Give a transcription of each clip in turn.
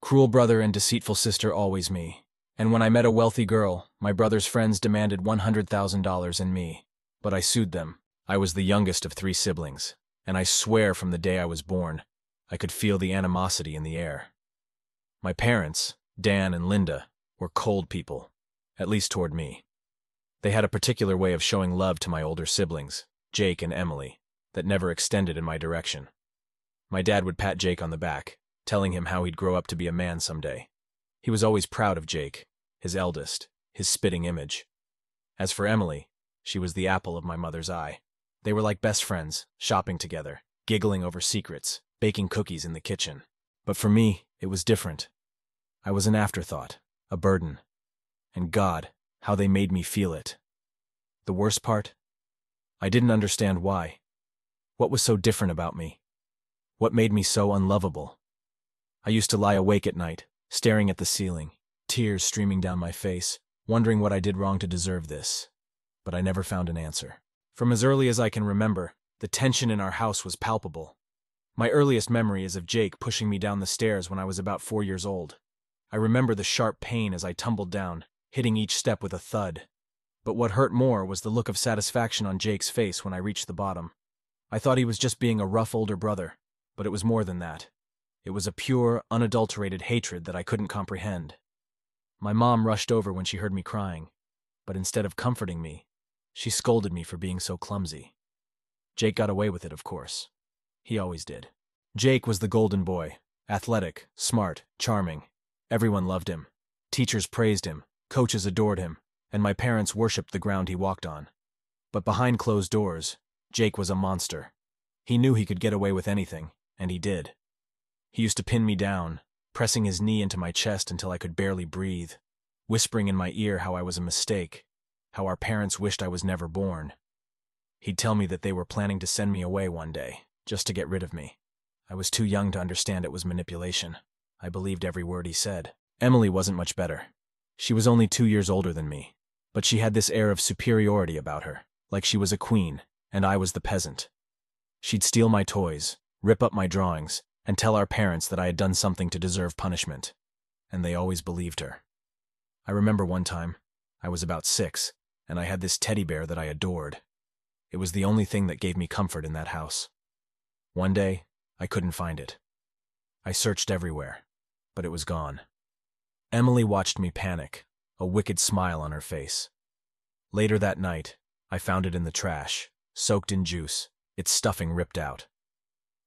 Cruel brother and deceitful sister, always me. And when I met a wealthy girl, my brother's friends demanded $100,000 in me. But I sued them. I was the youngest of 3 siblings, and I swear from the day I was born, I could feel the animosity in the air. My parents, Dan and Linda, were cold people, at least toward me. They had a particular way of showing love to my older siblings, Jake and Emily, that never extended in my direction. My dad would pat Jake on the back, telling him how he'd grow up to be a man someday. He was always proud of Jake, his eldest, his spitting image. As for Emily, she was the apple of my mother's eye. They were like best friends, shopping together, giggling over secrets, baking cookies in the kitchen. But for me, it was different. I was an afterthought, a burden. And God, how they made me feel it. The worst part? I didn't understand why. What was so different about me? What made me so unlovable? I used to lie awake at night, staring at the ceiling, tears streaming down my face, wondering what I did wrong to deserve this. But I never found an answer. From as early as I can remember, the tension in our house was palpable. My earliest memory is of Jake pushing me down the stairs when I was about 4 years old. I remember the sharp pain as I tumbled down, hitting each step with a thud. But what hurt more was the look of satisfaction on Jake's face when I reached the bottom. I thought he was just being a rough older brother, but it was more than that. It was a pure, unadulterated hatred that I couldn't comprehend. My mom rushed over when she heard me crying, but instead of comforting me, she scolded me for being so clumsy. Jake got away with it, of course. He always did. Jake was the golden boy, athletic, smart, charming. Everyone loved him. Teachers praised him, coaches adored him, and my parents worshipped the ground he walked on. But behind closed doors, Jake was a monster. He knew he could get away with anything, and he did. He used to pin me down, pressing his knee into my chest until I could barely breathe, whispering in my ear how I was a mistake, how our parents wished I was never born. He'd tell me that they were planning to send me away one day, just to get rid of me. I was too young to understand it was manipulation. I believed every word he said. Emily wasn't much better. She was only 2 years older than me, but she had this air of superiority about her, like she was a queen, and I was the peasant. She'd steal my toys, rip up my drawings, and tell our parents that I had done something to deserve punishment. And they always believed her. I remember one time, I was about 6, and I had this teddy bear that I adored. It was the only thing that gave me comfort in that house. One day, I couldn't find it. I searched everywhere, but it was gone. Emily watched me panic, a wicked smile on her face. Later that night, I found it in the trash, soaked in juice, its stuffing ripped out.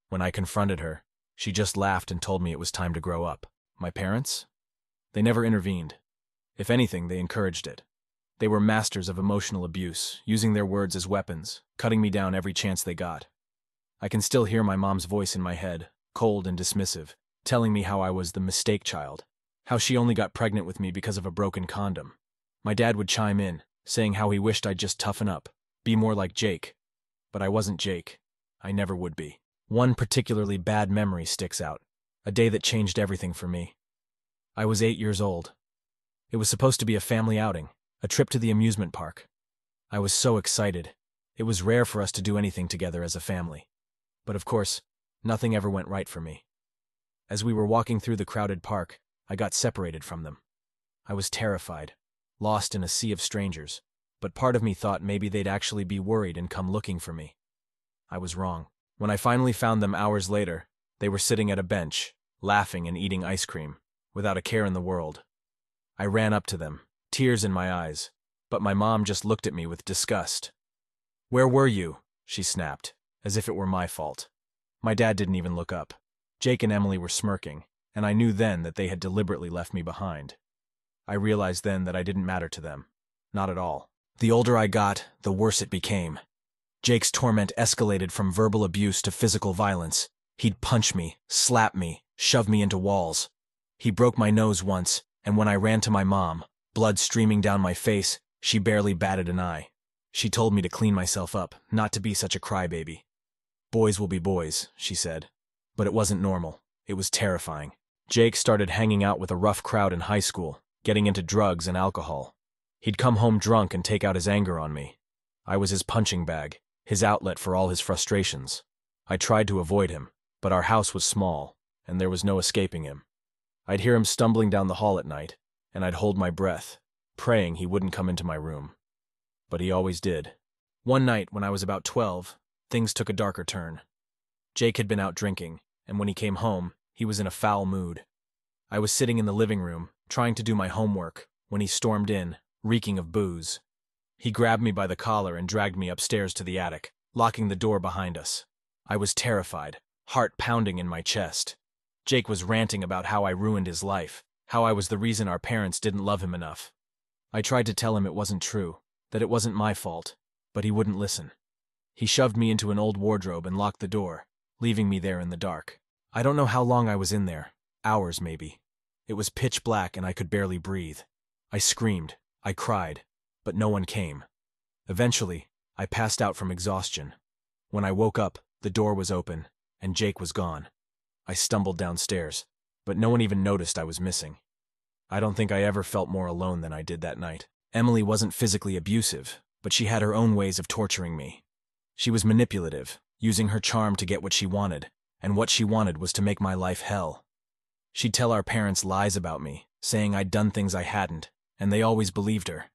When I confronted her, she just laughed and told me it was time to grow up. My parents? They never intervened. If anything, they encouraged it. They were masters of emotional abuse, using their words as weapons, cutting me down every chance they got. I can still hear my mom's voice in my head, cold and dismissive, telling me how I was the mistake child, how she only got pregnant with me because of a broken condom. My dad would chime in, saying how he wished I'd just toughen up, be more like Jake. But I wasn't Jake. I never would be. One particularly bad memory sticks out, a day that changed everything for me. I was 8 years old. It was supposed to be a family outing, a trip to the amusement park. I was so excited. It was rare for us to do anything together as a family. But of course, nothing ever went right for me. As we were walking through the crowded park, I got separated from them. I was terrified, lost in a sea of strangers, but part of me thought maybe they'd actually be worried and come looking for me. I was wrong. When I finally found them hours later, they were sitting at a bench, laughing and eating ice cream, without a care in the world. I ran up to them, tears in my eyes, but my mom just looked at me with disgust. "Where were you?" she snapped, as if it were my fault. My dad didn't even look up. Jake and Emily were smirking, and I knew then that they had deliberately left me behind. I realized then that I didn't matter to them. Not at all. The older I got, the worse it became. Jake's torment escalated from verbal abuse to physical violence. He'd punch me, slap me, shove me into walls. He broke my nose once, and when I ran to my mom, blood streaming down my face, she barely batted an eye. She told me to clean myself up, not to be such a crybaby. "Boys will be boys," she said. But it wasn't normal. It was terrifying. Jake started hanging out with a rough crowd in high school, getting into drugs and alcohol. He'd come home drunk and take out his anger on me. I was his punching bag, his outlet for all his frustrations. I tried to avoid him, but our house was small, and there was no escaping him. I'd hear him stumbling down the hall at night, and I'd hold my breath, praying he wouldn't come into my room. But he always did. One night, when I was about 12, things took a darker turn. Jake had been out drinking, and when he came home, he was in a foul mood. I was sitting in the living room, trying to do my homework, when he stormed in, reeking of booze. He grabbed me by the collar and dragged me upstairs to the attic, locking the door behind us. I was terrified, heart pounding in my chest. Jake was ranting about how I ruined his life, how I was the reason our parents didn't love him enough. I tried to tell him it wasn't true, that it wasn't my fault, but he wouldn't listen. He shoved me into an old wardrobe and locked the door, leaving me there in the dark. I don't know how long I was in there, hours maybe. It was pitch black and I could barely breathe. I screamed, I cried, but no one came. Eventually, I passed out from exhaustion. When I woke up, the door was open, and Jake was gone. I stumbled downstairs, but no one even noticed I was missing. I don't think I ever felt more alone than I did that night. Emily wasn't physically abusive, but she had her own ways of torturing me. She was manipulative, using her charm to get what she wanted, and what she wanted was to make my life hell. She'd tell our parents lies about me, saying I'd done things I hadn't, and they always believed her.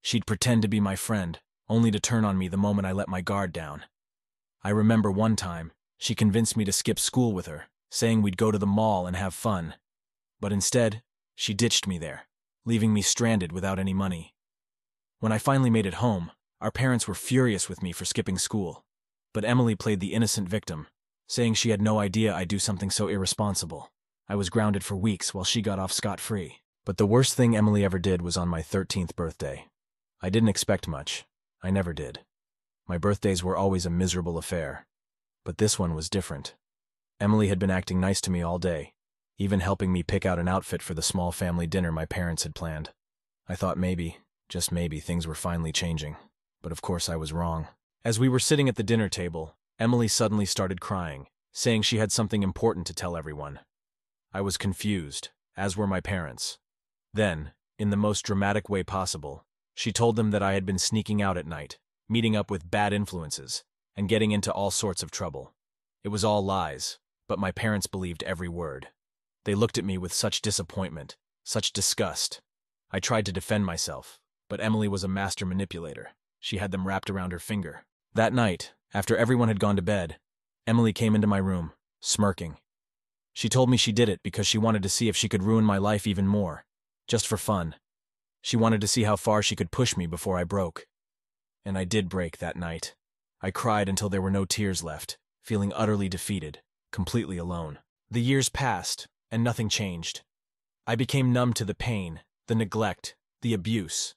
She'd pretend to be my friend, only to turn on me the moment I let my guard down. I remember one time, she convinced me to skip school with her, saying we'd go to the mall and have fun. But instead, she ditched me there, leaving me stranded without any money. When I finally made it home, our parents were furious with me for skipping school. But Emily played the innocent victim, saying she had no idea I'd do something so irresponsible. I was grounded for weeks while she got off scot-free. But the worst thing Emily ever did was on my 13th birthday. I didn't expect much. I never did. My birthdays were always a miserable affair. But this one was different. Emily had been acting nice to me all day, even helping me pick out an outfit for the small family dinner my parents had planned. I thought maybe, just maybe, things were finally changing. But of course I was wrong. As we were sitting at the dinner table, Emily suddenly started crying, saying she had something important to tell everyone. I was confused, as were my parents. Then, in the most dramatic way possible, she told them that I had been sneaking out at night, meeting up with bad influences, and getting into all sorts of trouble. It was all lies, but my parents believed every word. They looked at me with such disappointment, such disgust. I tried to defend myself, but Emily was a master manipulator. She had them wrapped around her finger. That night, after everyone had gone to bed, Emily came into my room, smirking. She told me she did it because she wanted to see if she could ruin my life even more, just for fun. She wanted to see how far she could push me before I broke. And I did break that night. I cried until there were no tears left, feeling utterly defeated, completely alone. The years passed, and nothing changed. I became numb to the pain, the neglect, the abuse.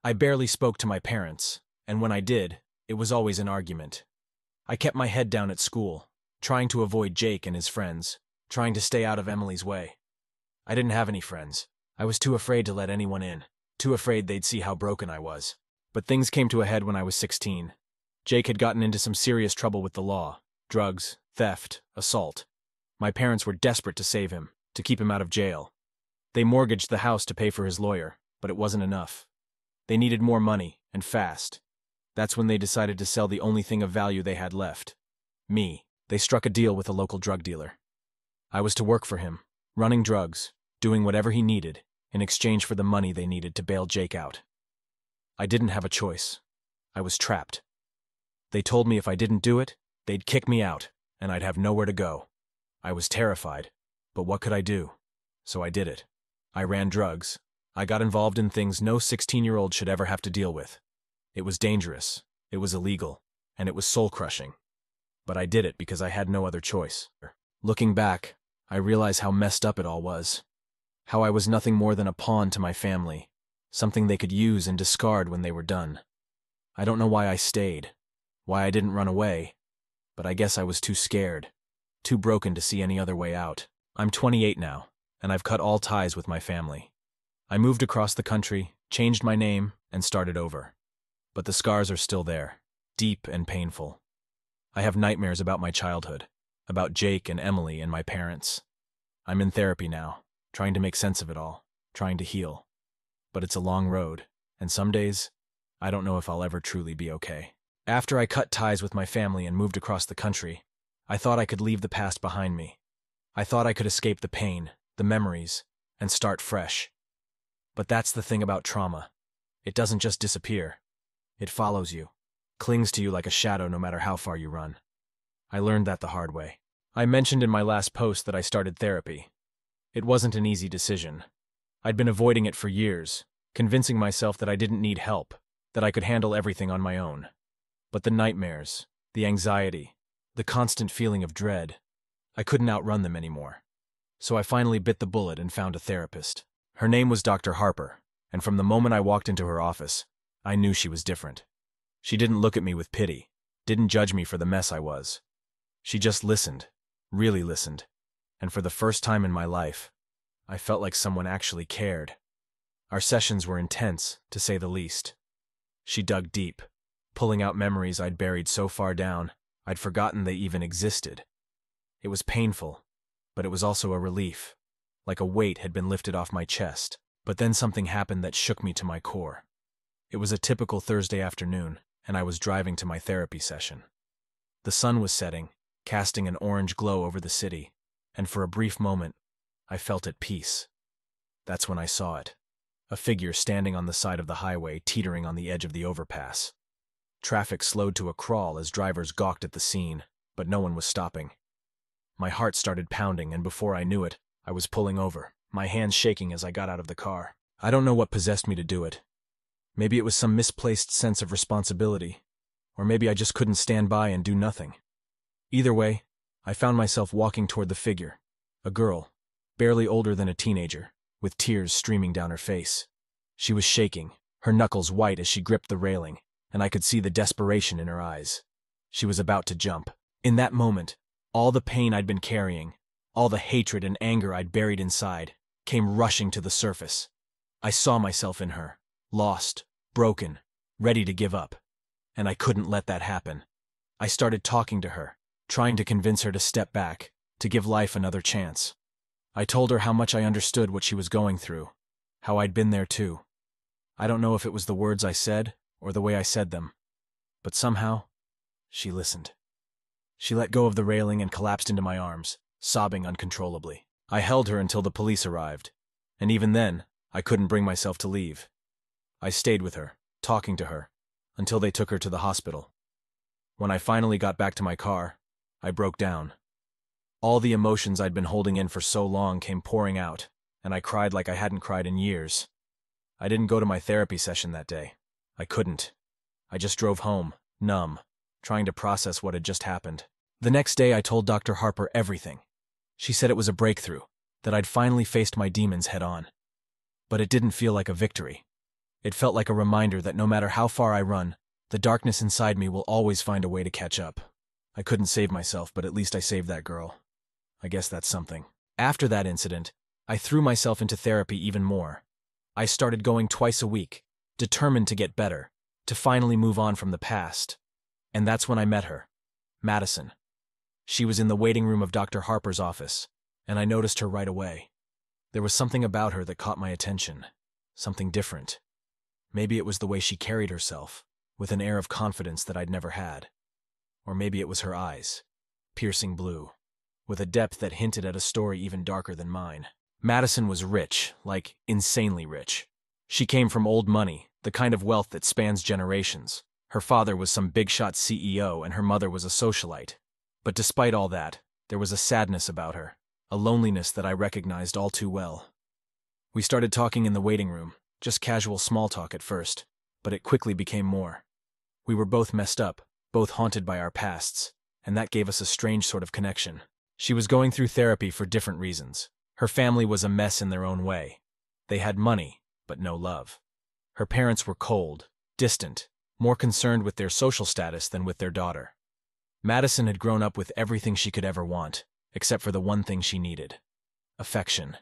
I barely spoke to my parents, and when I did, it was always an argument. I kept my head down at school, trying to avoid Jake and his friends, trying to stay out of Emily's way. I didn't have any friends. I was too afraid to let anyone in, too afraid they'd see how broken I was. But things came to a head when I was 16. Jake had gotten into some serious trouble with the law, drugs, theft, assault. My parents were desperate to save him, to keep him out of jail. They mortgaged the house to pay for his lawyer, but it wasn't enough. They needed more money, and fast. That's when they decided to sell the only thing of value they had left. Me. They struck a deal with a local drug dealer. I was to work for him, running drugs, doing whatever he needed, in exchange for the money they needed to bail Jake out. I didn't have a choice. I was trapped. They told me if I didn't do it, they'd kick me out, and I'd have nowhere to go. I was terrified, but what could I do? So I did it. I ran drugs. I got involved in things no 16-year-old should ever have to deal with. It was dangerous, it was illegal, and it was soul-crushing. But I did it because I had no other choice. Looking back, I realize how messed up it all was. How I was nothing more than a pawn to my family, something they could use and discard when they were done. I don't know why I stayed, why I didn't run away, but I guess I was too scared, too broken to see any other way out. I'm 28 now, and I've cut all ties with my family. I moved across the country, changed my name, and started over. But the scars are still there, deep and painful. I have nightmares about my childhood, about Jake and Emily and my parents. I'm in therapy now, trying to make sense of it all, trying to heal. But it's a long road, and some days, I don't know if I'll ever truly be okay. After I cut ties with my family and moved across the country, I thought I could leave the past behind me. I thought I could escape the pain, the memories, and start fresh. But that's the thing about trauma. It doesn't just disappear. It follows you, clings to you like a shadow no matter how far you run. I learned that the hard way. I mentioned in my last post that I started therapy. It wasn't an easy decision. I'd been avoiding it for years, convincing myself that I didn't need help, that I could handle everything on my own. But the nightmares, the anxiety, the constant feeling of dread, I couldn't outrun them anymore. So I finally bit the bullet and found a therapist. Her name was Dr. Harper, and from the moment I walked into her office, I knew she was different. She didn't look at me with pity, didn't judge me for the mess I was. She just listened, really listened, and for the first time in my life, I felt like someone actually cared. Our sessions were intense, to say the least. She dug deep, pulling out memories I'd buried so far down, I'd forgotten they even existed. It was painful, but it was also a relief, like a weight had been lifted off my chest. But then something happened that shook me to my core. It was a typical Thursday afternoon, and I was driving to my therapy session. The sun was setting, casting an orange glow over the city, and for a brief moment, I felt at peace. That's when I saw it. A figure standing on the side of the highway, teetering on the edge of the overpass. Traffic slowed to a crawl as drivers gawked at the scene, but no one was stopping. My heart started pounding, and before I knew it, I was pulling over, my hands shaking as I got out of the car. I don't know what possessed me to do it. Maybe it was some misplaced sense of responsibility, or maybe I just couldn't stand by and do nothing. Either way, I found myself walking toward the figure, a girl, barely older than a teenager, with tears streaming down her face. She was shaking, her knuckles white as she gripped the railing, and I could see the desperation in her eyes. She was about to jump. In that moment, all the pain I'd been carrying, all the hatred and anger I'd buried inside, came rushing to the surface. I saw myself in her, lost, broken, ready to give up. And I couldn't let that happen. I started talking to her, trying to convince her to step back, to give life another chance. I told her how much I understood what she was going through, how I'd been there too. I don't know if it was the words I said or the way I said them, but somehow, she listened. She let go of the railing and collapsed into my arms, sobbing uncontrollably. I held her until the police arrived, and even then, I couldn't bring myself to leave. I stayed with her, talking to her, until they took her to the hospital. When I finally got back to my car, I broke down. All the emotions I'd been holding in for so long came pouring out, and I cried like I hadn't cried in years. I didn't go to my therapy session that day. I couldn't. I just drove home, numb, trying to process what had just happened. The next day I told Dr. Harper everything. She said it was a breakthrough, that I'd finally faced my demons head on. But it didn't feel like a victory. It felt like a reminder that no matter how far I run, the darkness inside me will always find a way to catch up. I couldn't save myself, but at least I saved that girl. I guess that's something. After that incident, I threw myself into therapy even more. I started going twice a week, determined to get better, to finally move on from the past. And that's when I met her, Madison. She was in the waiting room of Dr. Harper's office, and I noticed her right away. There was something about her that caught my attention, something different. Maybe it was the way she carried herself, with an air of confidence that I'd never had. Or maybe it was her eyes, piercing blue, with a depth that hinted at a story even darker than mine. Madison was rich, like insanely rich. She came from old money, the kind of wealth that spans generations. Her father was some big-shot CEO and her mother was a socialite. But despite all that, there was a sadness about her, a loneliness that I recognized all too well. We started talking in the waiting room, just casual small talk at first, but it quickly became more. We were both messed up, both haunted by our pasts, and that gave us a strange sort of connection. She was going through therapy for different reasons. Her family was a mess in their own way. They had money, but no love. Her parents were cold, distant, more concerned with their social status than with their daughter. Madison had grown up with everything she could ever want, except for the one thing she needed: affection.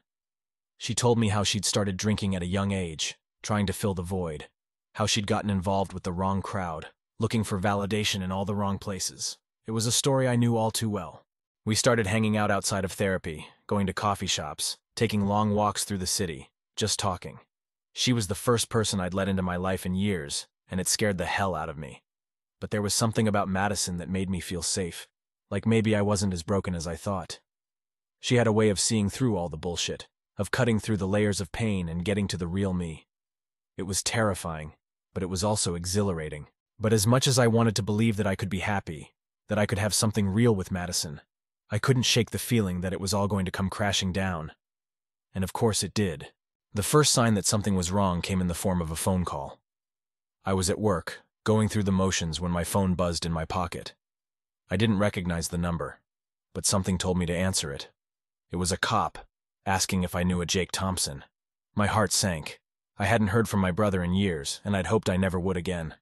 She told me how she'd started drinking at a young age, trying to fill the void, how she'd gotten involved with the wrong crowd, looking for validation in all the wrong places. It was a story I knew all too well. We started hanging out outside of therapy, going to coffee shops, taking long walks through the city, just talking. She was the first person I'd let into my life in years, and it scared the hell out of me. But there was something about Madison that made me feel safe, like maybe I wasn't as broken as I thought. She had a way of seeing through all the bullshit, of cutting through the layers of pain and getting to the real me. It was terrifying, but it was also exhilarating. But as much as I wanted to believe that I could be happy, that I could have something real with Madison, I couldn't shake the feeling that it was all going to come crashing down. And of course it did. The first sign that something was wrong came in the form of a phone call. I was at work, going through the motions when my phone buzzed in my pocket. I didn't recognize the number, but something told me to answer it. It was a cop, asking if I knew a Jake Thompson. My heart sank. I hadn't heard from my brother in years, and I'd hoped I never would again.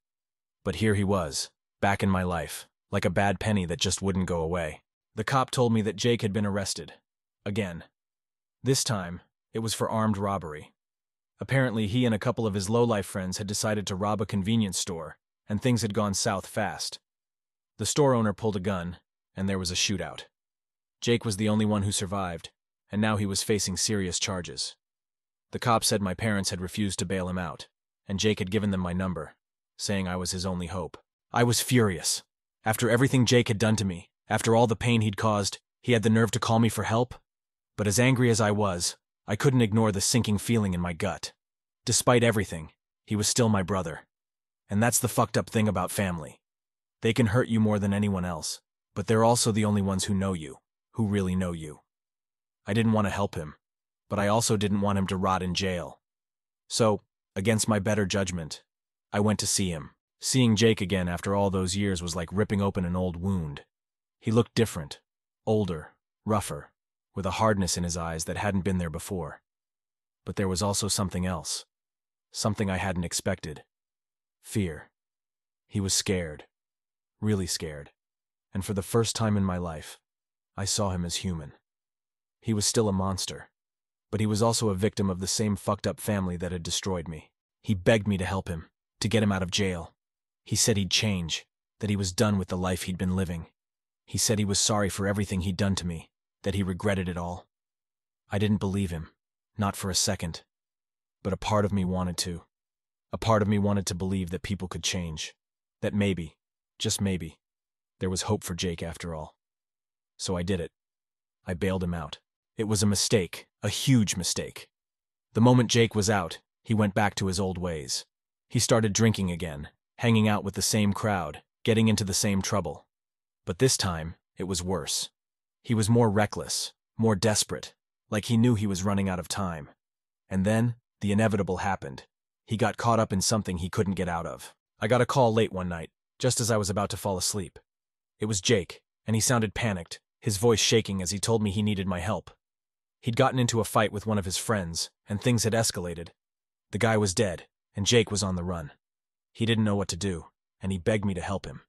But here he was, back in my life, like a bad penny that just wouldn't go away. The cop told me that Jake had been arrested. Again. This time, it was for armed robbery. Apparently, he and a couple of his low-life friends had decided to rob a convenience store, and things had gone south fast. The store owner pulled a gun, and there was a shootout. Jake was the only one who survived, and now he was facing serious charges. The cop said my parents had refused to bail him out, and Jake had given them my number, saying I was his only hope. I was furious. After everything Jake had done to me, after all the pain he'd caused, he had the nerve to call me for help? But as angry as I was, I couldn't ignore the sinking feeling in my gut. Despite everything, he was still my brother. And that's the fucked up thing about family. They can hurt you more than anyone else, but they're also the only ones who know you, who really know you. I didn't want to help him, but I also didn't want him to rot in jail. So, against my better judgment, I went to see him. Seeing Jake again after all those years was like ripping open an old wound. He looked different, older, rougher, with a hardness in his eyes that hadn't been there before. But there was also something else. Something I hadn't expected. Fear. He was scared. Really scared. And for the first time in my life, I saw him as human. He was still a monster, but he was also a victim of the same fucked up family that had destroyed me. He begged me to help him, to get him out of jail. He said he'd change, that he was done with the life he'd been living. He said he was sorry for everything he'd done to me, that he regretted it all. I didn't believe him, not for a second. But a part of me wanted to. A part of me wanted to believe that people could change. That maybe, just maybe, there was hope for Jake after all. So I did it. I bailed him out. It was a mistake, a huge mistake. The moment Jake was out, he went back to his old ways. He started drinking again, hanging out with the same crowd, getting into the same trouble. But this time, it was worse. He was more reckless, more desperate, like he knew he was running out of time. And then, the inevitable happened. He got caught up in something he couldn't get out of. I got a call late one night, just as I was about to fall asleep. It was Jake, and he sounded panicked, his voice shaking as he told me he needed my help. He'd gotten into a fight with one of his friends, and things had escalated. The guy was dead, and Jake was on the run. He didn't know what to do, and he begged me to help him,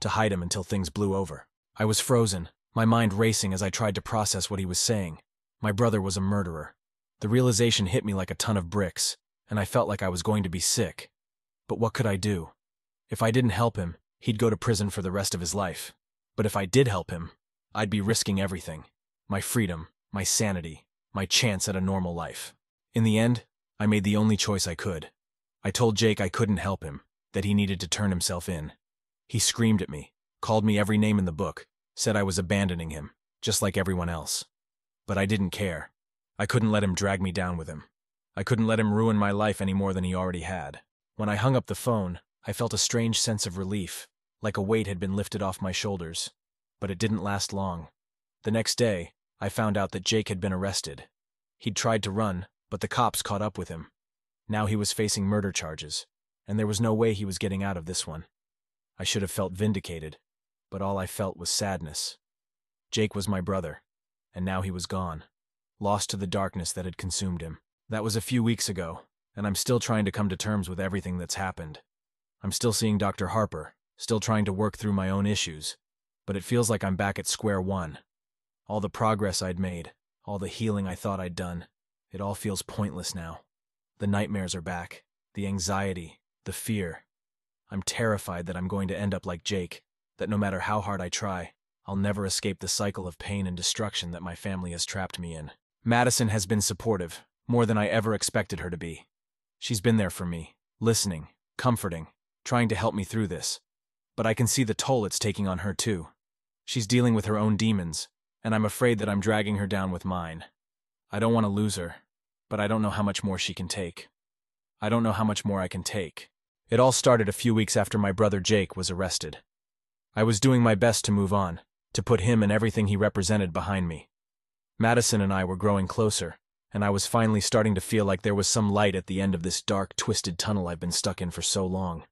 to hide him until things blew over. I was frozen, my mind racing as I tried to process what he was saying. My brother was a murderer. The realization hit me like a ton of bricks, and I felt like I was going to be sick. But what could I do? If I didn't help him, he'd go to prison for the rest of his life. But if I did help him, I'd be risking everything. My freedom, my sanity, my chance at a normal life. In the end, I made the only choice I could. I told Jake I couldn't help him, that he needed to turn himself in. He screamed at me, called me every name in the book, said I was abandoning him, just like everyone else. But I didn't care. I couldn't let him drag me down with him. I couldn't let him ruin my life any more than he already had. When I hung up the phone, I felt a strange sense of relief, like a weight had been lifted off my shoulders. But it didn't last long. The next day, I found out that Jake had been arrested. He'd tried to run, but the cops caught up with him. Now he was facing murder charges, and there was no way he was getting out of this one. I should have felt vindicated, but all I felt was sadness. Jake was my brother, and now he was gone, lost to the darkness that had consumed him. That was a few weeks ago, and I'm still trying to come to terms with everything that's happened. I'm still seeing Dr. Harper, still trying to work through my own issues, but it feels like I'm back at square one. All the progress I'd made, all the healing I thought I'd done, it all feels pointless now. The nightmares are back, the anxiety, the fear. I'm terrified that I'm going to end up like Jake, that no matter how hard I try, I'll never escape the cycle of pain and destruction that my family has trapped me in. Madison has been supportive, more than I ever expected her to be. She's been there for me, listening, comforting, trying to help me through this. But I can see the toll it's taking on her too. She's dealing with her own demons, and I'm afraid that I'm dragging her down with mine. I don't want to lose her, but I don't know how much more she can take. I don't know how much more I can take. It all started a few weeks after my brother Jake was arrested. I was doing my best to move on, to put him and everything he represented behind me. Madison and I were growing closer, and I was finally starting to feel like there was some light at the end of this dark, twisted tunnel I've been stuck in for so long.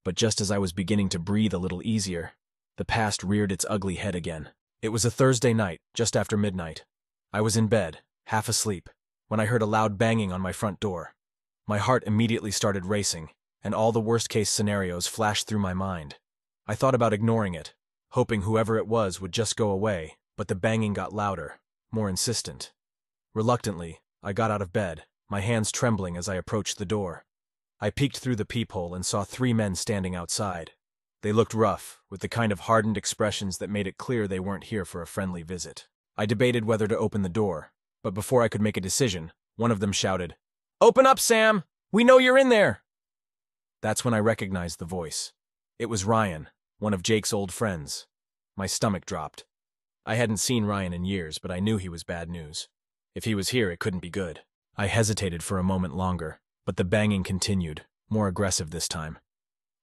But just as I was beginning to breathe a little easier, the past reared its ugly head again. It was a Thursday night, just after midnight. I was in bed, half asleep, when I heard a loud banging on my front door. My heart immediately started racing, and all the worst-case scenarios flashed through my mind. I thought about ignoring it, hoping whoever it was would just go away, but the banging got louder, more insistent. Reluctantly, I got out of bed, my hands trembling as I approached the door. I peeked through the peephole and saw 3 men standing outside. They looked rough, with the kind of hardened expressions that made it clear they weren't here for a friendly visit. I debated whether to open the door, but before I could make a decision, one of them shouted, "Open up, Sam! We know you're in there!" That's when I recognized the voice. It was Ryan, one of Jake's old friends. My stomach dropped. I hadn't seen Ryan in years, but I knew he was bad news. If he was here, it couldn't be good. I hesitated for a moment longer, but the banging continued, more aggressive this time.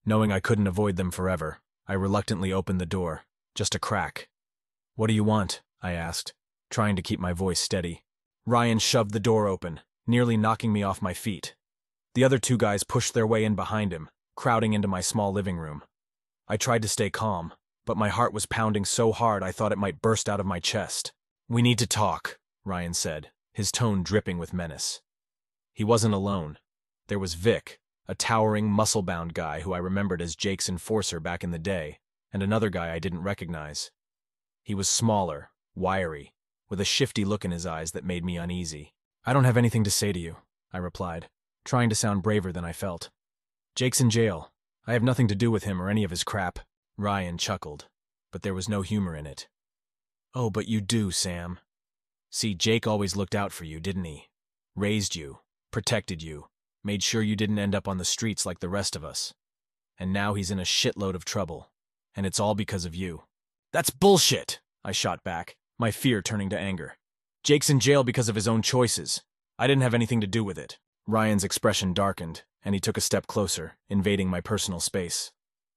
Knowing I couldn't avoid them forever, I reluctantly opened the door, just a crack. "What do you want?" I asked, trying to keep my voice steady. Ryan shoved the door open, nearly knocking me off my feet. The other 2 guys pushed their way in behind him, crowding into my small living room. I tried to stay calm, but my heart was pounding so hard I thought it might burst out of my chest. "We need to talk," Ryan said, his tone dripping with menace. He wasn't alone. There was Vic, a towering, muscle-bound guy who I remembered as Jake's enforcer back in the day, and another guy I didn't recognize. He was smaller, wiry, with a shifty look in his eyes that made me uneasy. "I don't have anything to say to you," I replied, trying to sound braver than I felt. "Jake's in jail. I have nothing to do with him or any of his crap." Ryan chuckled, but there was no humor in it. "Oh, but you do, Sam. See, Jake always looked out for you, didn't he? Raised you, protected you, made sure you didn't end up on the streets like the rest of us. And now he's in a shitload of trouble, and it's all because of you." "That's bullshit," I shot back, my fear turning to anger. "Jake's in jail because of his own choices. I didn't have anything to do with it." Ryan's expression darkened, and he took a step closer, invading my personal space.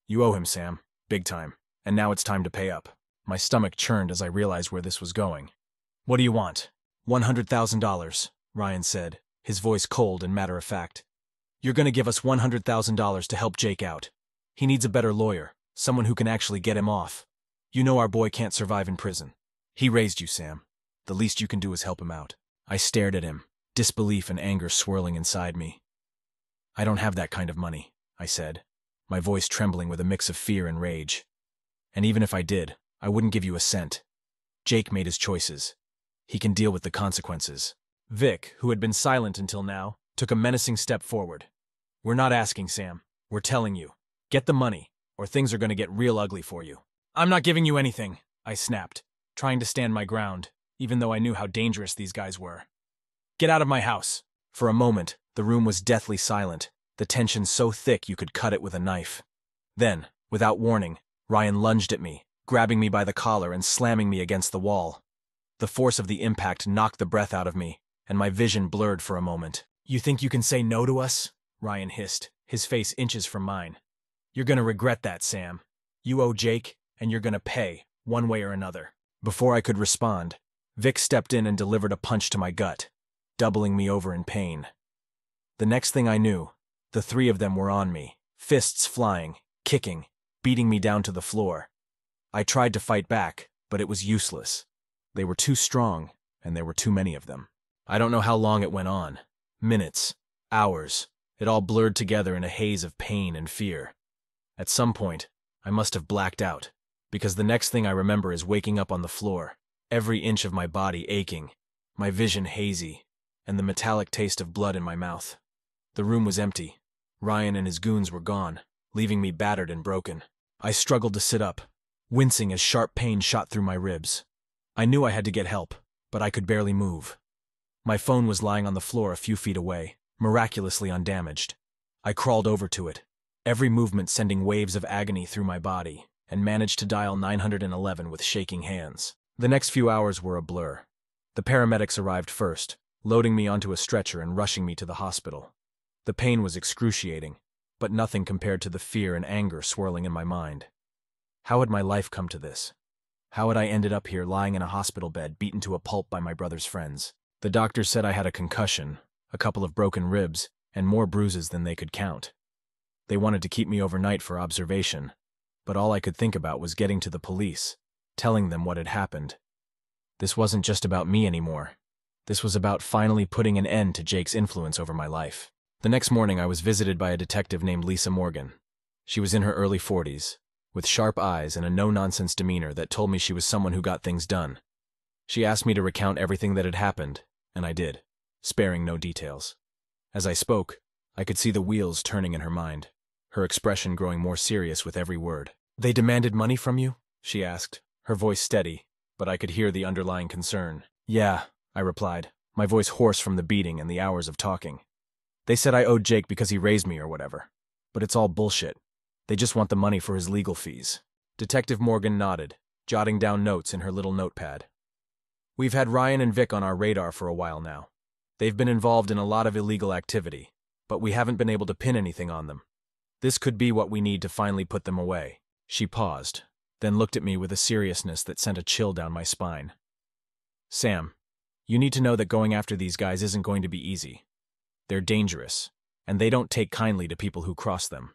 "You owe him, Sam. Big time. And now it's time to pay up." My stomach churned as I realized where this was going. "What do you want?" $100,000, Ryan said, his voice cold and matter-of-fact. "You're going to give us $100,000 to help Jake out. He needs a better lawyer, someone who can actually get him off. You know our boy can't survive in prison. He raised you, Sam. The least you can do is help him out." I stared at him, disbelief and anger swirling inside me. "I don't have that kind of money," I said, my voice trembling with a mix of fear and rage. "And even if I did, I wouldn't give you a cent. Jake made his choices. He can deal with the consequences." Vic, who had been silent until now, took a menacing step forward. "We're not asking, Sam. We're telling you. Get the money, or things are going to get real ugly for you." "I'm not giving you anything," I snapped, trying to stand my ground, even though I knew how dangerous these guys were. "Get out of my house." For a moment, the room was deathly silent, the tension so thick you could cut it with a knife. Then, without warning, Ryan lunged at me, grabbing me by the collar and slamming me against the wall. The force of the impact knocked the breath out of me, and my vision blurred for a moment. "You think you can say no to us?" Ryan hissed, his face inches from mine. "You're gonna regret that, Sam. You owe Jake, and you're gonna pay, one way or another." Before I could respond, Vic stepped in and delivered a punch to my gut, doubling me over in pain. The next thing I knew, the 3 of them were on me, fists flying, kicking, beating me down to the floor. I tried to fight back, but it was useless. They were too strong, and there were too many of them. I don't know how long it went on. Minutes, hours, it all blurred together in a haze of pain and fear. At some point, I must have blacked out, because the next thing I remember is waking up on the floor, every inch of my body aching, my vision hazy, and the metallic taste of blood in my mouth. The room was empty. Ryan and his goons were gone, leaving me battered and broken. I struggled to sit up, wincing as sharp pain shot through my ribs. I knew I had to get help, but I could barely move. My phone was lying on the floor a few feet away, miraculously undamaged. I crawled over to it, every movement sending waves of agony through my body, and managed to dial 911 with shaking hands. The next few hours were a blur. The paramedics arrived first, loading me onto a stretcher and rushing me to the hospital. The pain was excruciating, but nothing compared to the fear and anger swirling in my mind. How had my life come to this? How had I ended up here lying in a hospital bed, beaten to a pulp by my brother's friends? The doctors said I had a concussion, a couple of broken ribs, and more bruises than they could count. They wanted to keep me overnight for observation, but all I could think about was getting to the police, telling them what had happened. This wasn't just about me anymore. This was about finally putting an end to Jake's influence over my life. The next morning I was visited by a detective named Lisa Morgan. She was in her early 40s, with sharp eyes and a no-nonsense demeanor that told me she was someone who got things done. She asked me to recount everything that had happened, and I did, sparing no details. As I spoke, I could see the wheels turning in her mind, her expression growing more serious with every word. "They demanded money from you?" she asked, her voice steady, but I could hear the underlying concern. "Yeah," I replied, my voice hoarse from the beating and the hours of talking. "They said I owed Jake because he raised me or whatever. But it's all bullshit. They just want the money for his legal fees." Detective Morgan nodded, jotting down notes in her little notepad. "We've had Ryan and Vic on our radar for a while now. They've been involved in a lot of illegal activity, but we haven't been able to pin anything on them. This could be what we need to finally put them away." She paused, then looked at me with a seriousness that sent a chill down my spine. "Sam, you need to know that going after these guys isn't going to be easy. They're dangerous, and they don't take kindly to people who cross them.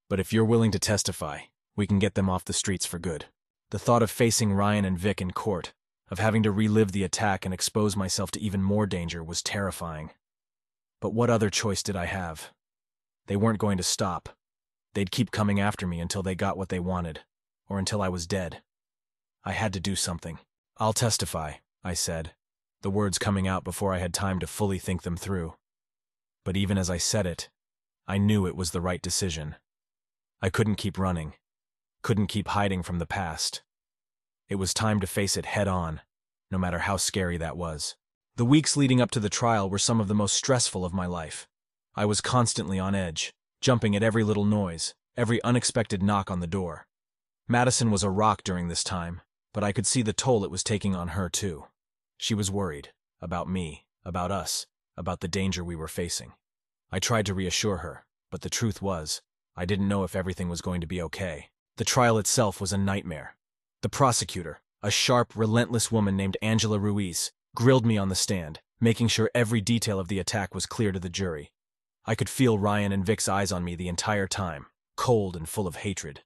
But if you're willing to testify, we can get them off the streets for good." The thought of facing Ryan and Vic in court, of having to relive the attack and expose myself to even more danger, was terrifying. But what other choice did I have? They weren't going to stop. They'd keep coming after me until they got what they wanted, or until I was dead. I had to do something. "I'll testify," I said, the words coming out before I had time to fully think them through. But even as I said it, I knew it was the right decision. I couldn't keep running, couldn't keep hiding from the past. It was time to face it head on, no matter how scary that was. The weeks leading up to the trial were some of the most stressful of my life. I was constantly on edge, jumping at every little noise, every unexpected knock on the door. Madison was a rock during this time, but I could see the toll it was taking on her too. She was worried, about me, about us, about the danger we were facing. I tried to reassure her, but the truth was, I didn't know if everything was going to be okay. The trial itself was a nightmare. The prosecutor, a sharp, relentless woman named Angela Ruiz, grilled me on the stand, making sure every detail of the attack was clear to the jury. I could feel Ryan and Vic's eyes on me the entire time, cold and full of hatred.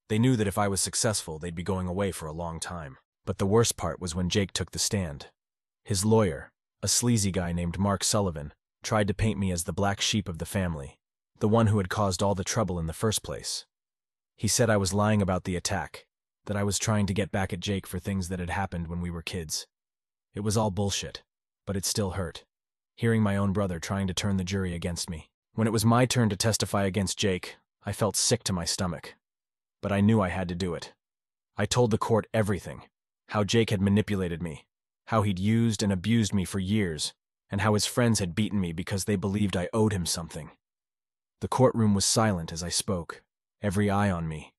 They knew that if I was successful, they'd be going away for a long time. But the worst part was when Jake took the stand. His lawyer, a sleazy guy named Mark Sullivan, tried to paint me as the black sheep of the family, the one who had caused all the trouble in the first place. He said I was lying about the attack, that I was trying to get back at Jake for things that had happened when we were kids. It was all bullshit, but it still hurt, hearing my own brother trying to turn the jury against me. When it was my turn to testify against Jake, I felt sick to my stomach. But I knew I had to do it. I told the court everything, how Jake had manipulated me, how he'd used and abused me for years, and how his friends had beaten me because they believed I owed him something. The courtroom was silent as I spoke, every eye on me,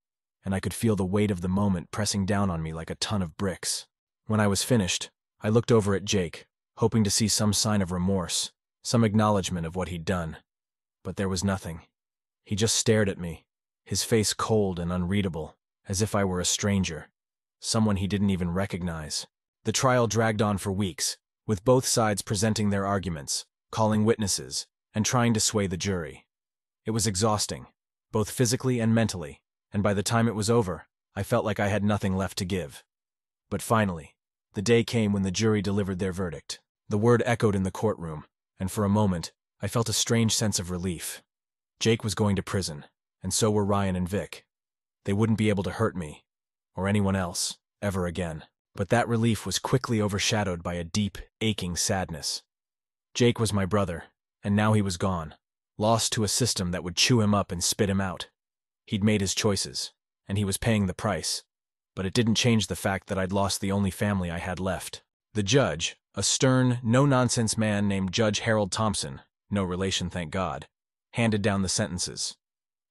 and I could feel the weight of the moment pressing down on me like a ton of bricks. When I was finished, I looked over at Jake, hoping to see some sign of remorse, some acknowledgement of what he'd done. But there was nothing. He just stared at me, his face cold and unreadable, as if I were a stranger, someone he didn't even recognize. The trial dragged on for weeks, with both sides presenting their arguments, calling witnesses, and trying to sway the jury. It was exhausting, both physically and mentally, and by the time it was over, I felt like I had nothing left to give. But finally, the day came when the jury delivered their verdict. The word echoed in the courtroom, and for a moment, I felt a strange sense of relief. Jake was going to prison, and so were Ryan and Vic. They wouldn't be able to hurt me, or anyone else, ever again. But that relief was quickly overshadowed by a deep, aching sadness. Jake was my brother, and now he was gone, lost to a system that would chew him up and spit him out. He'd made his choices, and he was paying the price, but it didn't change the fact that I'd lost the only family I had left. The judge, a stern, no-nonsense man named Judge Harold Thompson, no relation thank God, handed down the sentences.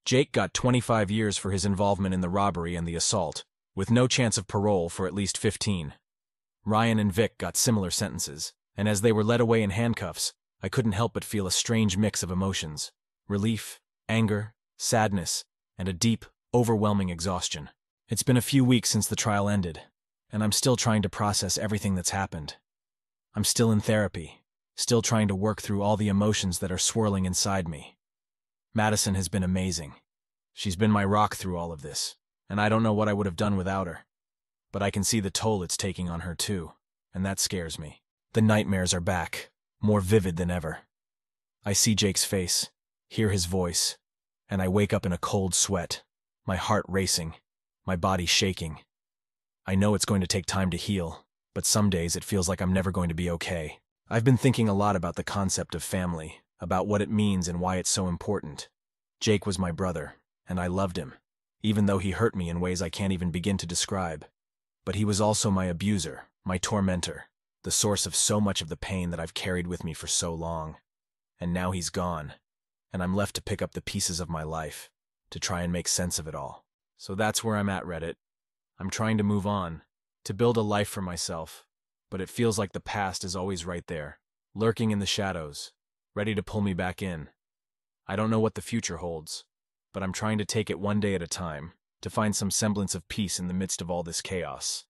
Jake got 25 years for his involvement in the robbery and the assault, with no chance of parole for at least 15. Ryan and Vic got similar sentences, and as they were led away in handcuffs, I couldn't help but feel a strange mix of emotions: relief, anger, sadness, and a deep, overwhelming exhaustion. It's been a few weeks since the trial ended, and I'm still trying to process everything that's happened. I'm still in therapy, still trying to work through all the emotions that are swirling inside me. Madison has been amazing. She's been my rock through all of this, and I don't know what I would have done without her. But I can see the toll it's taking on her too, and that scares me. The nightmares are back, more vivid than ever. I see Jake's face, hear his voice, and I wake up in a cold sweat, my heart racing, my body shaking. I know it's going to take time to heal, but some days it feels like I'm never going to be okay. I've been thinking a lot about the concept of family, about what it means and why it's so important. Jake was my brother, and I loved him, even though he hurt me in ways I can't even begin to describe. But he was also my abuser, my tormentor, the source of so much of the pain that I've carried with me for so long. And now he's gone, and I'm left to pick up the pieces of my life, to try and make sense of it all. So that's where I'm at, Reddit. I'm trying to move on, to build a life for myself, but it feels like the past is always right there, lurking in the shadows, ready to pull me back in. I don't know what the future holds, but I'm trying to take it one day at a time, to find some semblance of peace in the midst of all this chaos.